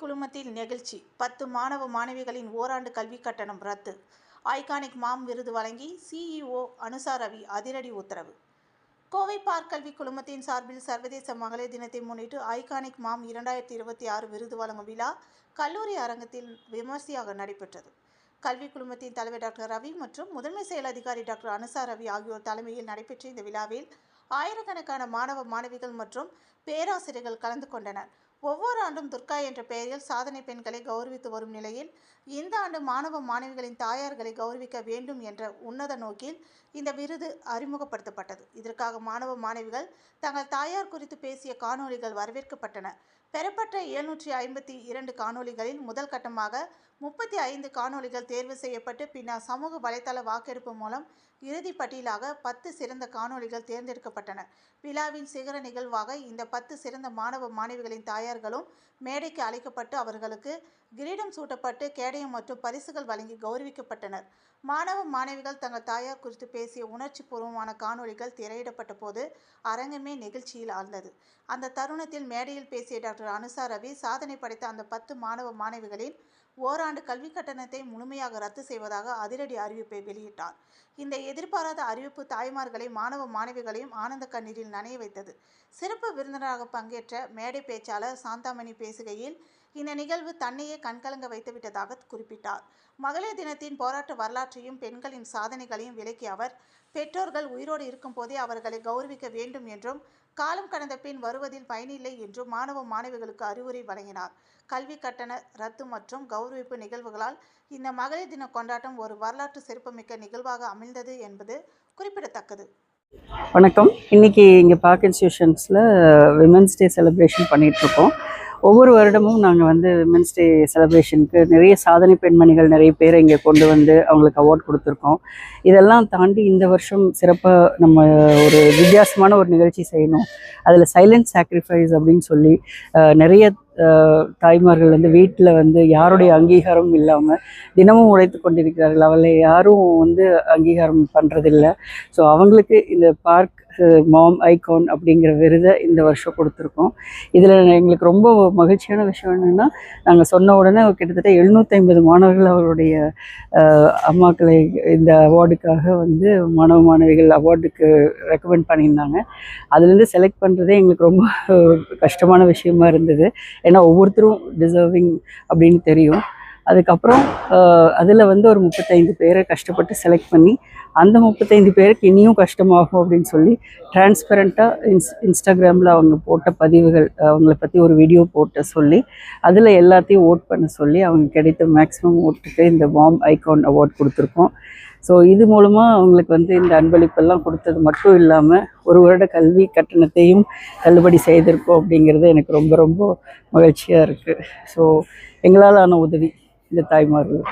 குழுமத்தில் நெகிழ்ச்சி 10 மாணவ மாணவிகளின் ஓராண்டு கல்வி கட்டணம் ரத்து. ஐகானிக் மாம் விருது வழங்கி சிஇஓ அனுசா ரவி அதிரடி உத்தரவு. கோவை பார்க் கல்வி குழுமத்தின் சார்பில் சர்வதேச மகளிர் தினத்தை முன்னிட்டு ஐகானிக் மாம் 2026 விருது வழங்கும் விழா கல்லூரி அரங்கத்தில் விமர்சையாக நடைபெற்றது. கல்வி குழுமத்தின் தலைவர் டாக்டர் ரவி மற்றும் முதன்மை செயல் அதிகாரி டாக்டர் அனுசா ரவி ஆகியோர் தலைமையில் நடைபெற்ற இந்த விழாவில் ஆயிரக்கணக்கான மாணவ மாணவிகள் மற்றும் பேராசிரியர்கள் கலந்து கொண்டனர். ஒவ்வொரு ஆண்டும் துர்கா என்ற பெயரில் சாதனை பெண்களை கௌரவித்து வரும் நிலையில் இந்த ஆண்டு மாணவ மாணவிகளின் தாயார்களை கௌரவிக்க வேண்டும் என்ற உன்னத நோக்கில் இந்த விருது அறிமுகப்படுத்தப்பட்டது. இதற்காக மாணவ மாணவிகள் தங்கள் தாயார் குறித்து பேசிய காணொலிகள் வரவேற்கப்பட்டன. பெறப்பட்ட 752 காணொலிகளில் முதல் கட்டமாக 35 காணொலிகள் தேர்வு செய்யப்பட்டு பின்னர் சமூக வலைதள வாக்கெடுப்பு மூலம் இறுதி பட்டியலாக 10 சிறந்த காணொலிகள் தேர்ந்தெடுக்கப்பட்டன. விழாவின் சிகர நிகழ்வாக இந்த 10 சிறந்த மாணவ மாணவிகளின் தாயார்களும் மேடைக்கு அழைக்கப்பட்டு அவர்களுக்கு கிரீடம் சூட்டப்பட்டு கேடயம் மற்றும் பரிசுகள் வழங்கி கௌரவிக்கப்பட்டனர். மாணவ மாணவிகள் தங்கள் தாயார் குறித்து பேசிய உணர்ச்சி பூர்வமான காணொலிகள் திரையிடப்பட்ட போது அரங்கமே நெகிழ்ச்சியில் ஆழ்ந்தது. அந்த தருணத்தில் மேடையில் பேசிய டாக்டர் அனுசா ரவி சாதனை படைத்த அந்த 10 மாணவ மாணவிகளின் ஓராண்டு கல்வி கட்டணத்தை முழுமையாக ரத்து செய்வதாக அதிரடி அறிவிப்பை வெளியிட்டார். இந்த எதிர்பாராத அறிவிப்பு தாய்மார்களை மாணவ மாணவிகளையும் ஆனந்த கண்ணீரில் நனைய வைத்தது. சிறப்பு விருந்தினராக பங்கேற்ற மேடை பேச்சாளர் சாந்தாமணி பேசுகையில் இந்த நிகழ்வு தன்னையே கண்கலங்க வைத்துவிட்டதாக குறிப்பிட்டார். மகளிர் தினத்தின் போராட்ட வரலாற்றையும் பெண்களின் சாதனைகளையும் விளக்கிய அவர் பெற்றோர்கள் உயிரோடு இருக்கும் போதே அவர்களை கௌரவிக்க வேண்டும் என்றும் காலம் கடந்த பின் வருவதில் பயனில்லை என்றும் மாணவ மாணவிகளுக்கு அறிவுரை வழங்கினார். கல்வி கட்டண ரத்து மற்றும் கௌரவிப்பு நிகழ்வுகளால் இந்த மகளிர் தின கொண்டாட்டம் ஒரு வரலாற்று சிறப்புமிக்க நிகழ்வாக அமைந்தது என்பது குறிப்பிடத்தக்கது. வணக்கம். இன்னைக்கு இங்கே பார்க் இன்ஸ்டிடியூஷன்ஸில் விமென்ஸ் டே செலிப்ரேஷன் பண்ணிகிட்ருக்கோம். ஒவ்வொரு வருடமும் நாங்கள் விமென்ஸ் டே செலிப்ரேஷனுக்கு நிறைய சாதனை பெண்மணிகள் நிறைய பேரை இங்கே கொண்டு வந்து அவங்களுக்கு அவார்ட் கொடுத்துருக்கோம். இதெல்லாம் தாண்டி இந்த வருஷம் சிறப்பாக நம்ம ஒரு வித்தியாசமான ஒரு நிகழ்ச்சி செய்யணும். அதில் சைலண்ட் சாக்ரிஃபைஸ் அப்படின்னு சொல்லி நிறைய தாய்மார்கள் வீட்டில் யாருடைய அங்கீகாரமும் இல்லாமல் தினமும் உழைத்து கொண்டிருக்கிறார்கள். அவளை யாரும் அங்கீகாரம் பண்ணுறதில்ல. ஸோ அவங்களுக்கு இந்த பார்க் மாம் ஐகான் அப்படிங்கிற விருதை இந்த வருஷம் கொடுத்துருக்கோம். இதில் எங்களுக்கு ரொம்ப மகிழ்ச்சியான விஷயம் என்னென்னா, நாங்கள் சொன்ன உடனே கிட்டத்தட்ட 750 மாணவர்கள் அவருடைய அம்மாக்களை இந்த அவார்டுக்காக மாணவ மாணவிகள் அவார்டுக்கு ரெக்கமெண்ட் பண்ணியிருந்தாங்க. அதுலேருந்து செலக்ட் பண்ணுறதே எங்களுக்கு ரொம்ப கஷ்டமான விஷயமா இருந்தது. ஏன்னா ஒவ்வொருத்தரும் டிசர்விங் அப்படின்னு தெரியும். அதுக்கப்புறம் அதில் ஒரு 35 பேரை கஷ்டப்பட்டு செலக்ட் பண்ணி அந்த 35 பேருக்கு இனியும் கஷ்டமாகும் அப்படின்னு சொல்லி டிரான்ஸ்பரண்ட்டாக இன்ஸ்டாகிராமில் அவங்க போட்ட பதிவுகள், அவங்கள பற்றி ஒரு வீடியோ போட்ட சொல்லி அதில் எல்லாத்தையும் ஓட் பண்ண சொல்லி அவங்க கிடைத்த மேக்ஸிமம் ஓட்டுக்கு இந்த மாம் ஐகான் அவார்ட் கொடுத்துருக்கோம். ஸோ இது மூலமாக அவங்களுக்கு இந்த அன்பளிப்பெல்லாம் கொடுத்தது மட்டும் இல்லாமல் ஒரு வருட கல்வி கட்டணத்தையும் தள்ளுபடி செய்திருக்கோம் அப்படிங்கிறது எனக்கு ரொம்ப ரொம்ப மகிழ்ச்சியாக இருக்குது. ஸோ எங்களால் ஆன உதவி இந்த தாய்மார்கள்.